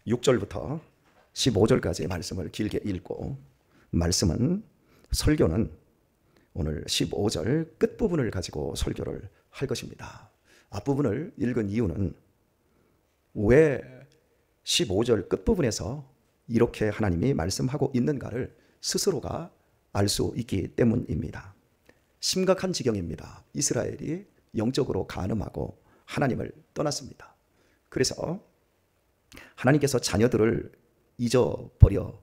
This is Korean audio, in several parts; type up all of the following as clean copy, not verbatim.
6절부터 15절까지의 말씀을 길게 읽고 설교는 오늘 15절 끝부분을 가지고 설교를 할 것입니다. 앞부분을 읽은 이유는 왜 15절 끝부분에서 이렇게 하나님이 말씀하고 있는가를 스스로가 알 수 있기 때문입니다. 심각한 지경입니다. 이스라엘이 영적으로 간음하고 하나님을 떠났습니다. 그래서 하나님께서 자녀들을 잊어버려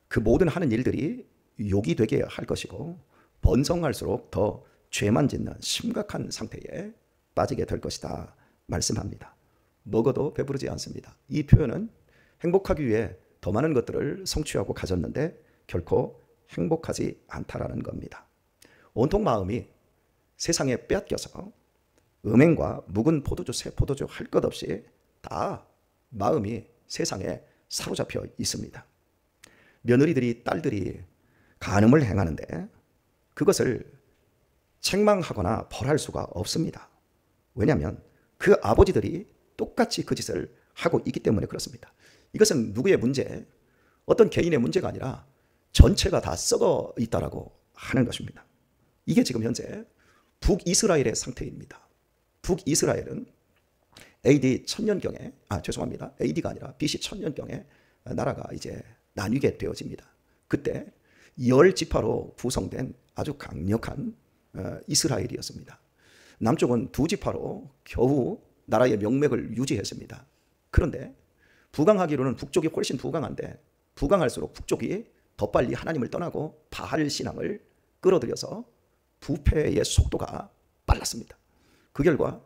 그 모든 하는 일들이 욕이 되게 할 것이고 번성할수록 더 죄만 짓는 심각한 상태에 빠지게 될 것이다 말씀합니다. 먹어도 배부르지 않습니다. 이 표현은 행복하기 위해 더 많은 것들을 성취하고 가졌는데 결코 행복하지 않다라는 겁니다. 온통 마음이 세상에 빼앗겨서 음행과 묵은 포도주, 새 포도주 할 것 없이 다 마음이 세상에 사로잡혀 있습니다. 며느리들이, 딸들이 간음을 행하는데 그것을 책망하거나 벌할 수가 없습니다. 왜냐하면 그 아버지들이 똑같이 그 짓을 하고 있기 때문에 그렇습니다. 이것은 누구의 문제, 어떤 개인의 문제가 아니라 전체가 다 썩어 있다라고 하는 것입니다. 이게 지금 현재 북이스라엘의 상태입니다. 북이스라엘은 AD 1000년경에, AD가 아니라 BC 1000년경에 나라가 이제 나뉘게 되어집니다. 그때 10지파로 구성된 아주 강력한 이스라엘이었습니다. 남쪽은 2지파로 겨우 나라의 명맥을 유지했습니다. 그런데 부강하기로는 북쪽이 훨씬 부강한데 부강할수록 북쪽이 더 빨리 하나님을 떠나고 바알 신앙을 끌어들여서 부패의 속도가 빨랐습니다. 그 결과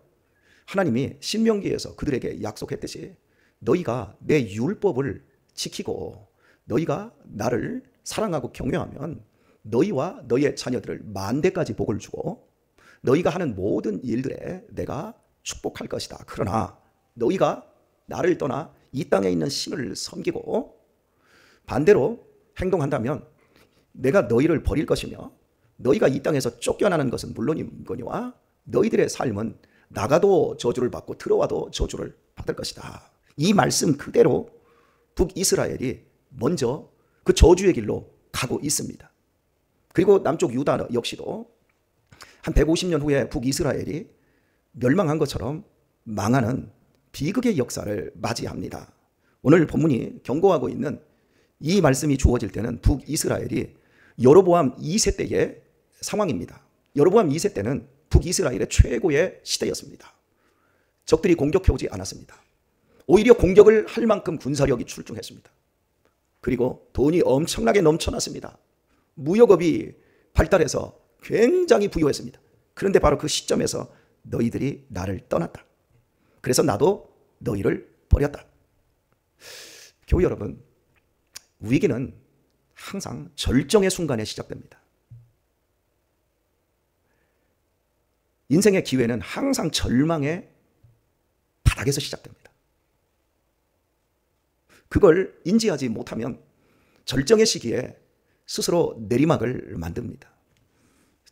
하나님이 신명기에서 그들에게 약속했듯이 너희가 내 율법을 지키고 너희가 나를 사랑하고 경외하면 너희와 너희의 자녀들을 만대까지 복을 주고 너희가 하는 모든 일들에 내가 축복할 것이다. 그러나 너희가 나를 떠나 이 땅에 있는 신을 섬기고 반대로 행동한다면 내가 너희를 버릴 것이며 너희가 이 땅에서 쫓겨나는 것은 물론이거니와 너희들의 삶은 나가도 저주를 받고 들어와도 저주를 받을 것이다. 이 말씀 그대로 북이스라엘이 먼저 그 저주의 길로 가고 있습니다. 그리고 남쪽 유다 역시도 한 150년 후에 북이스라엘이 멸망한 것처럼 망하는 비극의 역사를 맞이합니다. 오늘 본문이 경고하고 있는 이 말씀이 주어질 때는 북이스라엘이 여로보암 2세 때의 상황입니다. 여로보암 2세 때는 북이스라엘의 최고의 시대였습니다. 적들이 공격해 오지 않았습니다. 오히려 공격을 할 만큼 군사력이 출중했습니다. 그리고 돈이 엄청나게 넘쳐났습니다. 무역업이 발달해서 굉장히 부유했습니다. 그런데 바로 그 시점에서 너희들이 나를 떠났다. 그래서 나도 너희를 버렸다. 교우 여러분, 위기는 항상 절정의 순간에 시작됩니다. 인생의 기회는 항상 절망의 바닥에서 시작됩니다. 그걸 인지하지 못하면 절정의 시기에 스스로 내리막을 만듭니다.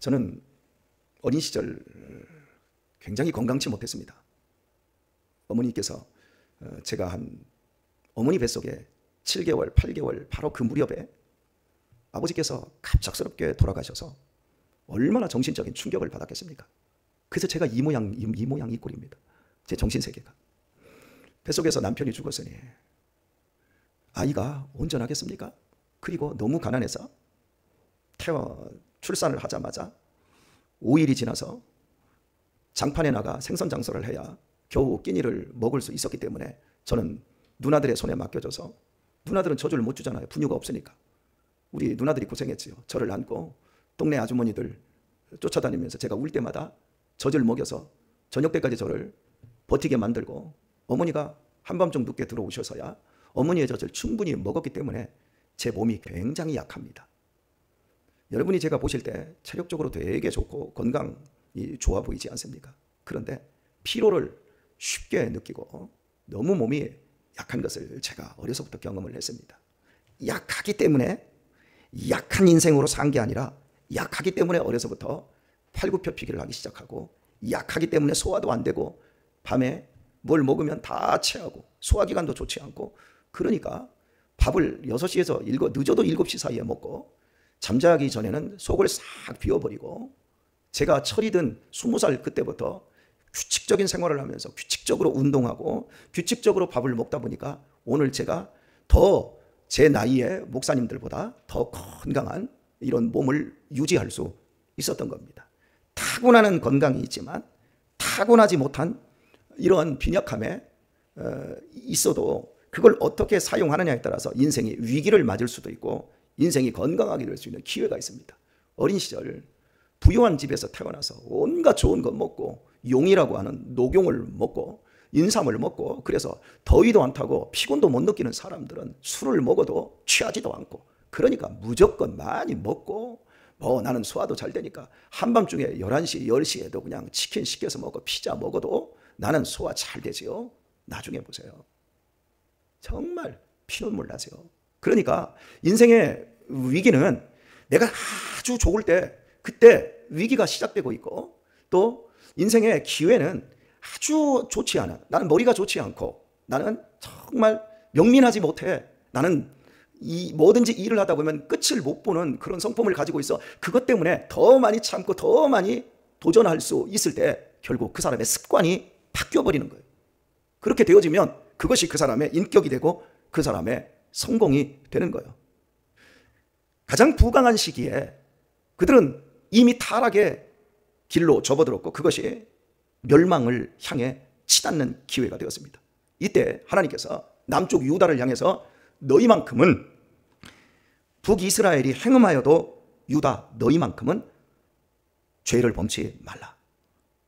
저는 어린 시절 굉장히 건강치 못했습니다. 어머니께서 제가 한 어머니 뱃속에 7개월, 8개월 바로 그 무렵에 아버지께서 갑작스럽게 돌아가셔서 얼마나 정신적인 충격을 받았겠습니까? 그래서 제가 이 모양 이 꼴입니다. 제 정신세계가. 뱃속에서 남편이 죽었으니 아이가 온전하겠습니까? 그리고 너무 가난해서 출산을 하자마자 5일이 지나서 장판에 나가 생선장사를 해야 겨우 끼니를 먹을 수 있었기 때문에 저는 누나들의 손에 맡겨져서, 누나들은 저주를 못 주잖아요. 분유가 없으니까. 우리 누나들이 고생했지요. 저를 안고 동네 아주머니들 쫓아다니면서 제가 울 때마다 젖을 먹여서 저녁 때까지 저를 버티게 만들고, 어머니가 한밤중 늦게 들어오셔서야 어머니의 젖을 충분히 먹었기 때문에 제 몸이 굉장히 약합니다. 여러분이 제가 보실 때 체력적으로 되게 좋고 건강이 좋아 보이지 않습니까? 그런데 피로를 쉽게 느끼고 너무 몸이 약한 것을 제가 어려서부터 경험을 했습니다. 약하기 때문에, 약한 인생으로 산 게 아니라 약하기 때문에 어려서부터 팔굽혀펴기를 하기 시작하고, 약하기 때문에 소화도 안 되고 밤에 뭘 먹으면 다 체하고 소화기관도 좋지 않고, 그러니까 밥을 6시에서 늦어도 7시 사이에 먹고 잠자기 전에는 속을 싹 비워버리고, 제가 철이든 20살 그때부터 규칙적인 생활을 하면서 규칙적으로 운동하고 규칙적으로 밥을 먹다 보니까 오늘 제가 더 제 나이에 목사님들보다 더 건강한 이런 몸을 유지할 수 있었던 겁니다. 타고나는 건강이 있지만 타고나지 못한 이런 빈약함에 있어도 그걸 어떻게 사용하느냐에 따라서 인생이 위기를 맞을 수도 있고 인생이 건강하게 될 수 있는 기회가 있습니다. 어린 시절 부유한 집에서 태어나서 온갖 좋은 거 먹고 용이라고 하는 녹용을 먹고 인삼을 먹고, 그래서 더위도 안 타고 피곤도 못 느끼는 사람들은 술을 먹어도 취하지도 않고, 그러니까 무조건 많이 먹고, 나는 소화도 잘 되니까 한밤중에 11시, 10시에도 그냥 치킨 시켜서 먹고 피자 먹어도 나는 소화 잘 되지요. 나중에 보세요. 정말 피눈물 나세요. 그러니까 인생의 위기는 내가 아주 좋을 때 그때 위기가 시작되고 있고, 또 인생의 기회는 아주 좋지 않아. 나는 머리가 좋지 않고 나는 정말 영민하지 못해. 나는 뭐든지 일을 하다 보면 끝을 못 보는 그런 성품을 가지고 있어. 그것 때문에 더 많이 참고 더 많이 도전할 수 있을 때 결국 그 사람의 습관이 바뀌어버리는 거예요. 그렇게 되어지면 그것이 그 사람의 인격이 되고 그 사람의 성공이 되는 거예요. 가장 부강한 시기에 그들은 이미 타락의 길로 접어들었고 그것이 멸망을 향해 치닫는 기회가 되었습니다. 이때 하나님께서 남쪽 유다를 향해서 너희만큼은, 북이스라엘이 행음하여도 유다 너희만큼은 죄를 범치 말라.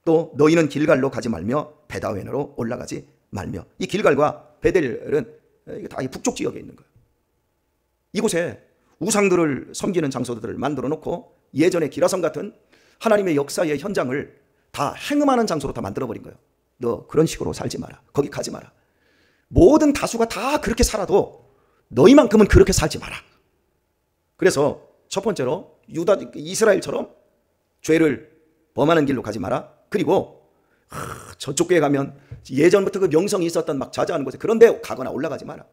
또 너희는 길갈로 가지 말며 베다웬으로 올라가지 말며. 이 길갈과 베델은 다 북쪽 지역에 있는 거예요. 이곳에 우상들을 섬기는 장소들을 만들어 놓고 예전에 기라성 같은 하나님의 역사의 현장을 다 행음하는 장소로 다 만들어버린 거예요. 너 그런 식으로 살지 마라. 거기 가지 마라. 모든 다수가 다 그렇게 살아도 너희만큼은 그렇게 살지 마라. 그래서 첫 번째로 이스라엘처럼 죄를 범하는 길로 가지 마라. 그리고 저쪽 교회 가면 예전부터 그 명성이 있었던 막 자자하는 곳에 그런 데 가거나 올라가지 마라.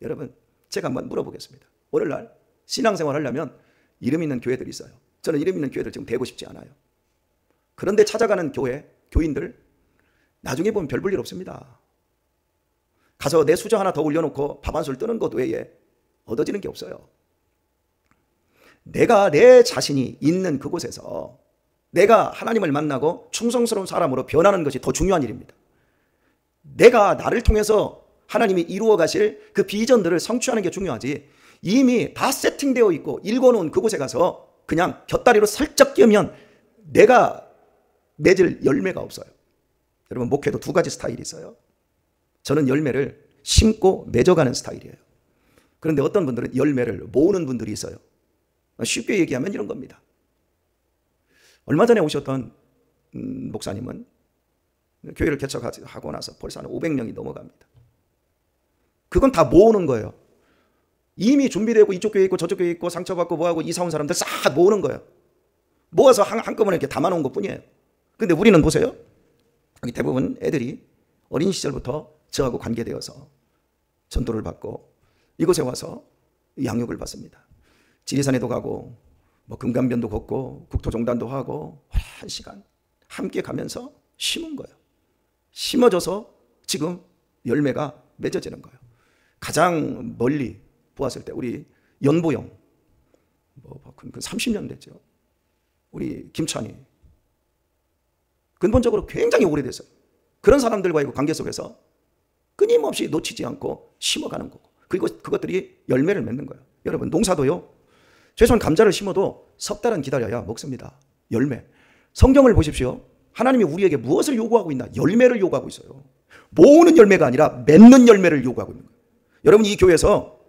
여러분, 제가 한번 물어보겠습니다. 오늘날 신앙생활 하려면 이름 있는 교회들이 있어요. 저는 이름 있는 교회들 지금 되고 싶지 않아요. 그런데 찾아가는 교회, 교인들 나중에 보면 별 볼 일 없습니다. 가서 내 수저 하나 더 올려놓고 밥 한 술 뜨는 것 외에 얻어지는 게 없어요. 내가 내 자신이 있는 그곳에서 내가 하나님을 만나고 충성스러운 사람으로 변하는 것이 더 중요한 일입니다. 내가 나를 통해서 하나님이 이루어 가실 그 비전들을 성취하는 게 중요하지, 이미 다 세팅되어 있고 읽어놓은 그곳에 가서 그냥 곁다리로 살짝 끼면 내가 맺을 열매가 없어요. 여러분, 목회도 두 가지 스타일이 있어요. 저는 열매를 심고 맺어가는 스타일이에요. 그런데 어떤 분들은 열매를 모으는 분들이 있어요. 쉽게 얘기하면 이런 겁니다. 얼마 전에 오셨던 목사님은 교회를 개척하고 나서 벌써 한 500명이 넘어갑니다. 그건 다 모으는 거예요. 이미 준비되고 이쪽 교회 있고 저쪽 교회 있고 상처받고 뭐하고 이사 온 사람들 싹 모으는 거예요. 모아서 한꺼번에 이렇게 담아놓은 것 뿐이에요. 근데 우리는 보세요. 여기 대부분 애들이 어린 시절부터 저하고 관계되어서 전도를 받고 이곳에 와서 양육을 받습니다. 지리산에도 가고 금강변도 걷고 국토종단도 하고 오랜 시간 함께 가면서 심은 거예요. 심어져서 지금 열매가 맺어지는 거예요. 가장 멀리 보았을 때 우리 연보영 30년 됐죠. 우리 김찬희 근본적으로 굉장히 오래됐어요. 그런 사람들과의 관계 속에서 끊임없이 놓치지 않고 심어가는 거고, 그리고 그것들이 열매를 맺는 거예요. 여러분, 농사도요, 최소한 감자를 심어도 석 달은 기다려야 먹습니다. 열매. 성경을 보십시오. 하나님이 우리에게 무엇을 요구하고 있나? 열매를 요구하고 있어요. 모으는 열매가 아니라 맺는 열매를 요구하고 있는 거예요. 여러분, 이 교회에서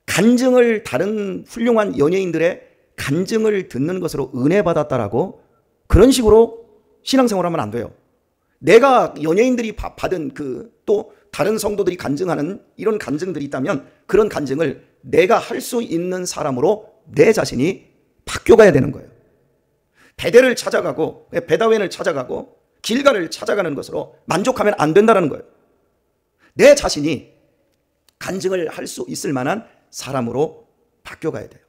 간증을, 다른 훌륭한 연예인들의 간증을 듣는 것으로 은혜 받았다라고 그런 식으로 신앙생활하면 안 돼요. 내가 연예인들이 받은 또 다른 성도들이 간증하는 이런 간증들이 있다면 그런 간증을 내가 할 수 있는 사람으로 내 자신이 바뀌어가야 되는 거예요. 베델을 찾아가고 베다웬을 찾아가고 길가를 찾아가는 것으로 만족하면 안 된다는 거예요. 내 자신이 간증을 할 수 있을 만한 사람으로 바뀌어가야 돼요.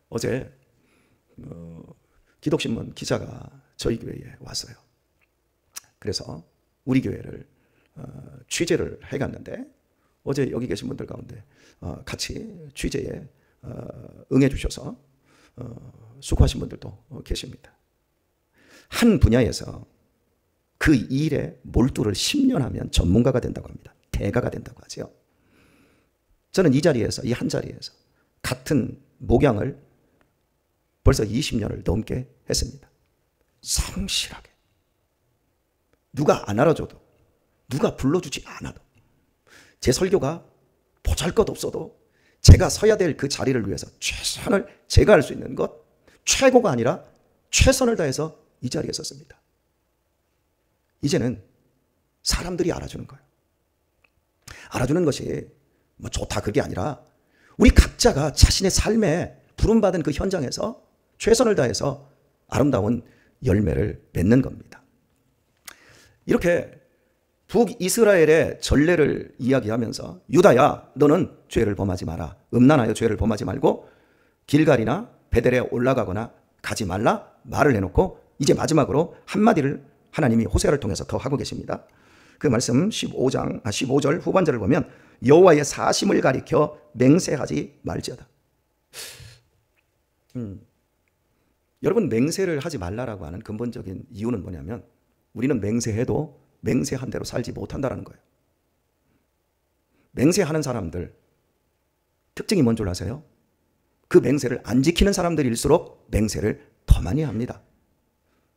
어제 기독신문 기자가 저희 교회에 왔어요. 그래서 우리 교회를 취재를 해갔는데 어제 여기 계신 분들 가운데 같이 취재에 응해 주셔서 수고하신 분들도 계십니다. 한 분야에서 그 일에 몰두를 10년 하면 전문가가 된다고 합니다. 대가가 된다고 하죠. 저는 이 자리에서, 이 한 자리에서 같은 목양을 벌써 20년을 넘게 했습니다. 성실하게. 누가 안 알아줘도, 누가 불러주지 않아도, 제 설교가 보잘것없어도 제가 서야 될 그 자리를 위해서 최선을 제가 할 수 있는 것, 최고가 아니라 최선을 다해서 이 자리에 섰습니다. 이제는 사람들이 알아주는 거예요. 알아주는 것이 뭐 좋다 그게 아니라 우리 각자가 자신의 삶에 부름받은 그 현장에서 최선을 다해서 아름다운 열매를 맺는 겁니다. 이렇게 북이스라엘의 전례를 이야기하면서 유다야 너는 죄를 범하지 마라. 음란하여 죄를 범하지 말고 길갈이나 베델에 올라가거나 가지 말라 말을 해놓고 이제 마지막으로 한마디를 하나님이 호세아를 통해서 더 하고 계십니다. 그 말씀 15절 후반절을 보면 여호와의 사심을 가리켜 맹세하지 말지어다. 여러분 맹세를 하지 말라라고 하는 근본적인 이유는 뭐냐면 우리는 맹세해도 맹세한 대로 살지 못한다는 거예요. 맹세하는 사람들 특징이 뭔 줄 아세요? 그 맹세를 안 지키는 사람들일수록 맹세를 더 많이 합니다.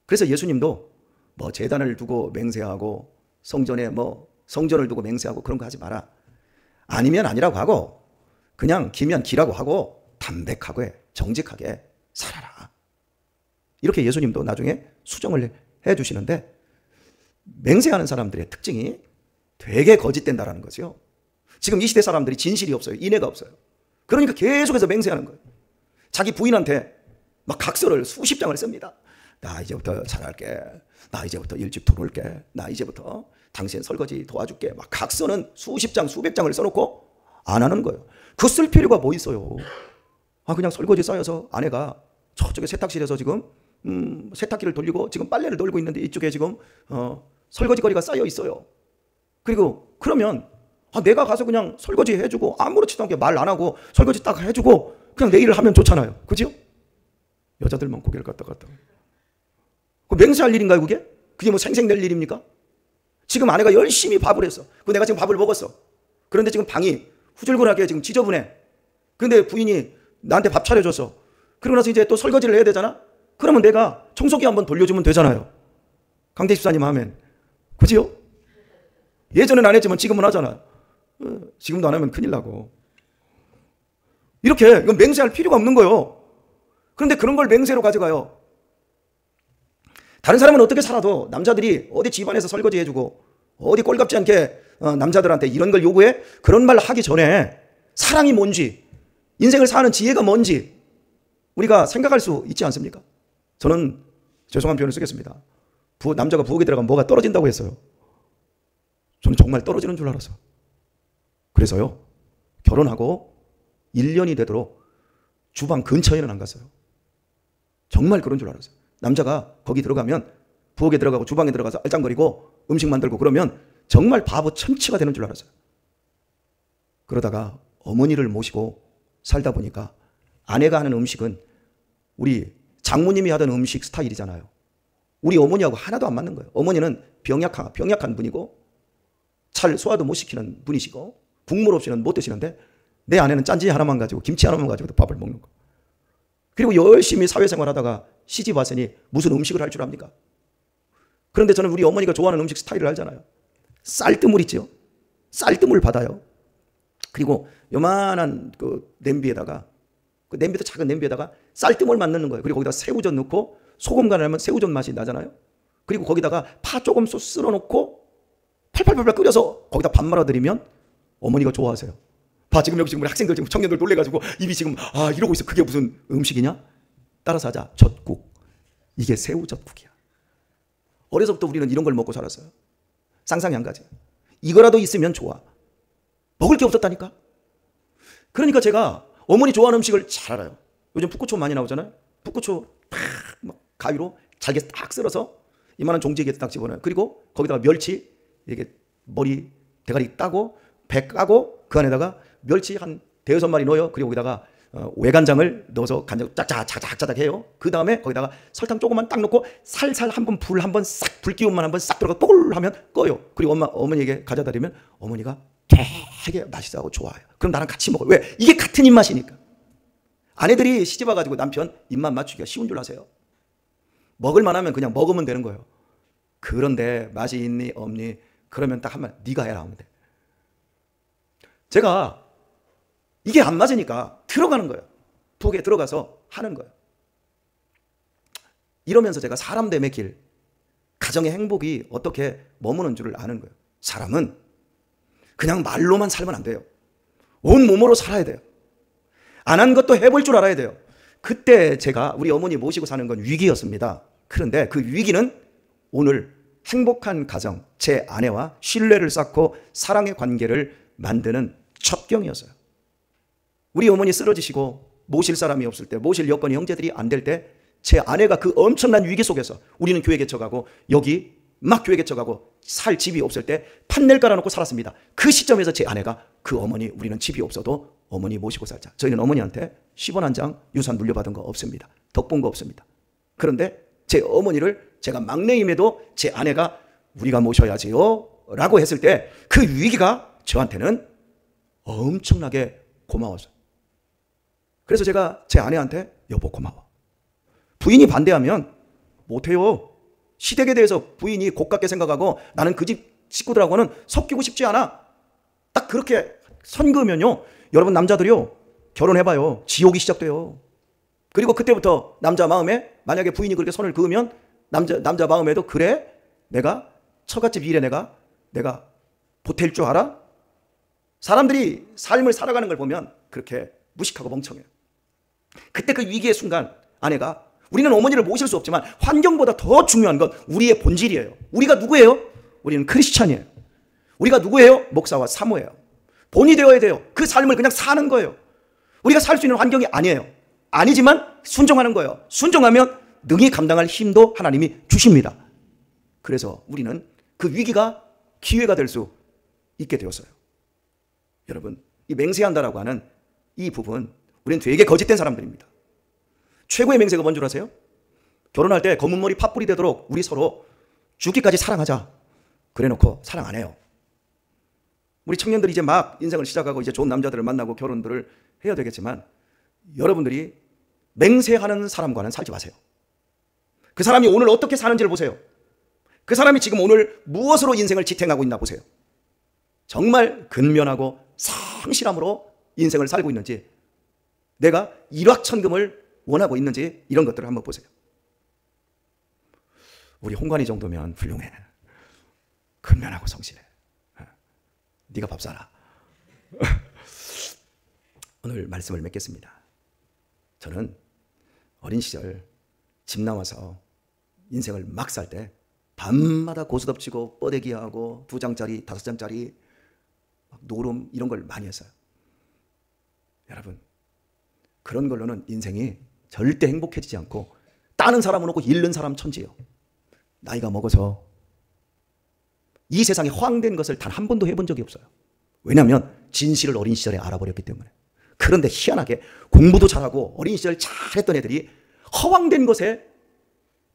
그래서 예수님도 뭐 제단을 두고 맹세하고 성전에 뭐 성전을 두고 맹세하고 그런 거 하지 마라. 아니면 아니라고 하고 그냥 기면 기라고 하고 담백하게 정직하게 살아라. 이렇게 예수님도 나중에 수정을 해 주시는데 맹세하는 사람들의 특징이 되게 거짓된다라는 거죠. 지금 이 시대 사람들이 진실이 없어요. 인애가 없어요. 그러니까 계속해서 맹세하는 거예요. 자기 부인한테 막 각서를 수십 장을 씁니다. 나 이제부터 잘할게. 나 이제부터 일찍 들어올게. 나 이제부터 당신 설거지 도와줄게. 막 각서는 수십 장, 수백 장을 써놓고 안 하는 거예요. 그 쓸 필요가 뭐 있어요. 그냥 설거지 쌓여서 아내가 저쪽에 세탁실에서 지금 세탁기를 돌리고 지금 빨래를 돌리고 있는데 이쪽에 지금 설거지거리가 쌓여 있어요. 그리고 그러면 내가 가서 그냥 설거지 해주고 아무렇지도 않게 말 안 하고 설거지 딱 해주고 그냥 내 일을 하면 좋잖아요. 그죠? 여자들만 고개를 갖다 그 맹세할 일인가요 그게? 그게 뭐 생색낼 일입니까? 지금 아내가 열심히 밥을 했어. 내가 지금 밥을 먹었어. 그런데 지금 방이 후줄근하게 지금 지저분해. 근데 부인이 나한테 밥 차려줬어. 그러고 나서 이제 또 설거지를 해야 되잖아? 그러면 내가 청소기 한번 돌려주면 되잖아요. 강대 집사님 하면. 그지요? 예전엔 안 했지만 지금은 하잖아. 지금도 안 하면 큰일 나고. 이렇게 이건 맹세할 필요가 없는 거예요. 그런데 그런 걸 맹세로 가져가요. 다른 사람은 어떻게 살아도 남자들이 어디 집안에서 설거지 해주고 어디 꼴값지 않게 남자들한테 이런 걸 요구해? 그런 말 하기 전에 사랑이 뭔지 인생을 사는 지혜가 뭔지 우리가 생각할 수 있지 않습니까? 저는 죄송한 표현을 쓰겠습니다. 남자가 부엌에 들어가면 뭐가 떨어진다고 했어요. 저는 정말 떨어지는 줄 알았어요. 그래서요 결혼하고 1년이 되도록 주방 근처에는 안 갔어요. 정말 그런 줄 알았어요. 남자가 거기 들어가면 부엌에 들어가고 주방에 들어가서 알짱거리고 음식 만들고 그러면 정말 바보 천치가 되는 줄 알았어요. 그러다가 어머니를 모시고 살다 보니까 아내가 하는 음식은 우리 장모님이 하던 음식 스타일이잖아요. 우리 어머니하고 하나도 안 맞는 거예요. 어머니는 병약한 분이고 잘 소화도 못 시키는 분이시고 국물 없이는 못 드시는데 내 아내는 짠지 하나만 가지고 김치 하나만 가지고 밥을 먹는 거. 그리고 열심히 사회생활 하다가 시집 왔으니 무슨 음식을 할 줄 압니까? 그런데 저는 우리 어머니가 좋아하는 음식 스타일을 알잖아요. 쌀뜨물 있죠? 쌀뜨물 받아요. 그리고 요만한 그 냄비에다가 그 냄비도 작은 냄비에다가 쌀뜨물만 넣는 거예요. 그리고 거기다 새우젓 넣고 소금 간을 하면 새우젓 맛이 나잖아요. 그리고 거기다가 파 조금 쓸어 놓고 팔팔팔팔 끓여서 거기다 밥 말아드리면 어머니가 좋아하세요. 봐 지금 여기 지금 우리 학생들 지금 청년들 놀래가지고 입이 지금 이러고 있어. 그게 무슨 음식이냐? 따라서 하자. 젓국. 이게 새우젓국이야. 어려서부터 우리는 이런 걸 먹고 살았어요. 쌍쌍이 한 가지. 이거라도 있으면 좋아. 먹을 게 없었다니까. 그러니까 제가 어머니 좋아하는 음식을 잘 알아요. 요즘 풋고추 많이 나오잖아요. 풋고추 막 가위로 잘게 딱 썰어서 이만한 종지에 딱 집어넣어요. 그리고 거기다가 멸치 이게 머리 대가리 따고 배 까고 그 안에다가 멸치 한 대여섯 마리 넣어요. 그리고 거기다가 외간장을 넣어서 간장 짜자자자자작 해요. 그 다음에 거기다가 설탕 조금만 딱 넣고 살살 한번 불 한번 싹 불기운만 한번 싹 들어가 뽀글 하면 꺼요. 그리고 어머니에게 가져다 드리면 어머니가 되게 맛있어하고 좋아해요. 그럼 나랑 같이 먹어요. 왜? 이게 같은 입맛이니까. 아내들이 시집 와가지고 남편 입맛 맞추기가 쉬운 줄 아세요? 먹을만 하면 그냥 먹으면 되는 거예요. 그런데 맛이 있니 없니 그러면 딱 한번 네가 해라 하면 돼. 제가 이게 안 맞으니까 들어가는 거예요. 독에 들어가서 하는 거예요. 이러면서 제가 사람 됨의 길, 가정의 행복이 어떻게 머무는 줄을 아는 거예요. 사람은 그냥 말로만 살면 안 돼요. 온 몸으로 살아야 돼요. 안 한 것도 해볼 줄 알아야 돼요. 그때 제가 우리 어머니 모시고 사는 건 위기였습니다. 그런데 그 위기는 오늘 행복한 가정, 제 아내와 신뢰를 쌓고 사랑의 관계를 만드는 첩경이었어요. 우리 어머니 쓰러지시고 모실 사람이 없을 때, 모실 여건이 형제들이 안 될 때 제 아내가 그 엄청난 위기 속에서 우리는 교회 개척하고 여기 막 교회 개척하고 살 집이 없을 때 판넬 깔아놓고 살았습니다. 그 시점에서 제 아내가 그 어머니 우리는 집이 없어도 어머니 모시고 살자. 저희는 어머니한테 10원 한 장 유산 물려받은 거 없습니다. 덕본 거 없습니다. 그런데 제 어머니를 제가 막내임에도 제 아내가 우리가 모셔야지요 라고 했을 때 그 위기가 저한테는 엄청나게 고마웠어요. 그래서 제가 제 아내한테 여보 고마워. 부인이 반대하면 못해요. 시댁에 대해서 부인이 고깝게 생각하고 나는 그 집 식구들하고는 섞이고 싶지 않아. 딱 그렇게 선 그으면요. 여러분 남자들이요. 결혼해봐요. 지옥이 시작돼요. 그리고 그때부터 남자 마음에 만약에 부인이 그렇게 선을 그으면 남자 마음에도 그래? 내가 처갓집 일에 내가 보탤 줄 알아? 사람들이 삶을 살아가는 걸 보면 그렇게 무식하고 멍청해요. 그때 그 위기의 순간 아내가 우리는 어머니를 모실 수 없지만 환경보다 더 중요한 건 우리의 본질이에요. 우리가 누구예요? 우리는 크리스찬이에요. 우리가 누구예요? 목사와 사모예요. 본이 되어야 돼요. 그 삶을 그냥 사는 거예요. 우리가 살 수 있는 환경이 아니에요. 아니지만 순종하는 거예요. 순종하면 능히 감당할 힘도 하나님이 주십니다. 그래서 우리는 그 위기가 기회가 될 수 있게 되었어요. 여러분, 이 맹세한다라고 하는 이 부분, 우리는 되게 거짓된 사람들입니다. 최고의 맹세가 뭔 줄 아세요? 결혼할 때 검은 머리 팥불이 되도록 우리 서로 죽기까지 사랑하자. 그래놓고 사랑 안 해요. 우리 청년들이 이제 막 인생을 시작하고 이제 좋은 남자들을 만나고 결혼들을 해야 되겠지만 여러분들이 맹세하는 사람과는 살지 마세요. 그 사람이 오늘 어떻게 사는지를 보세요. 그 사람이 지금 오늘 무엇으로 인생을 지탱하고 있나 보세요. 정말 근면하고 성실함으로 인생을 살고 있는지, 내가 일확천금을 원하고 있는지, 이런 것들을 한번 보세요. 우리 홍관이 정도면 훌륭해. 근면하고 성실해. 네가 밥 사라. 오늘 말씀을 맺겠습니다. 저는 어린 시절 집 나와서 인생을 막 살 때 밤마다 고스톱치고 뻐대기하고 2장짜리 5장짜리 노름 이런 걸 많이 했어요. 여러분, 그런 걸로는 인생이 절대 행복해지지 않고 따는 사람은 없고 잃는 사람 천지예요. 나이가 먹어서 이 세상에 허황된 것을 단 한 번도 해본 적이 없어요. 왜냐하면 진실을 어린 시절에 알아버렸기 때문에. 그런데 희한하게 공부도 잘하고 어린 시절 잘했던 애들이 허황된 것에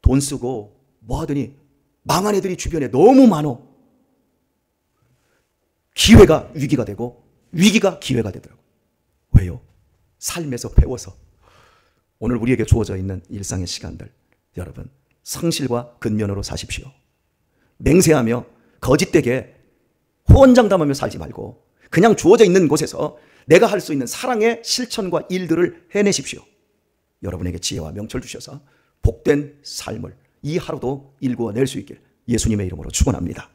돈 쓰고 뭐 하더니 망한 애들이 주변에 너무 많어. 기회가 위기가 되고 위기가 기회가 되더라고요. 왜요? 삶에서 배워서. 오늘 우리에게 주어져 있는 일상의 시간들, 여러분 성실과 근면으로 사십시오. 맹세하며 거짓되게 호언장담하며 살지 말고 그냥 주어져 있는 곳에서 내가 할 수 있는 사랑의 실천과 일들을 해내십시오. 여러분에게 지혜와 명철 주셔서 복된 삶을 이 하루도 일구어낼 수 있길 예수님의 이름으로 축원합니다.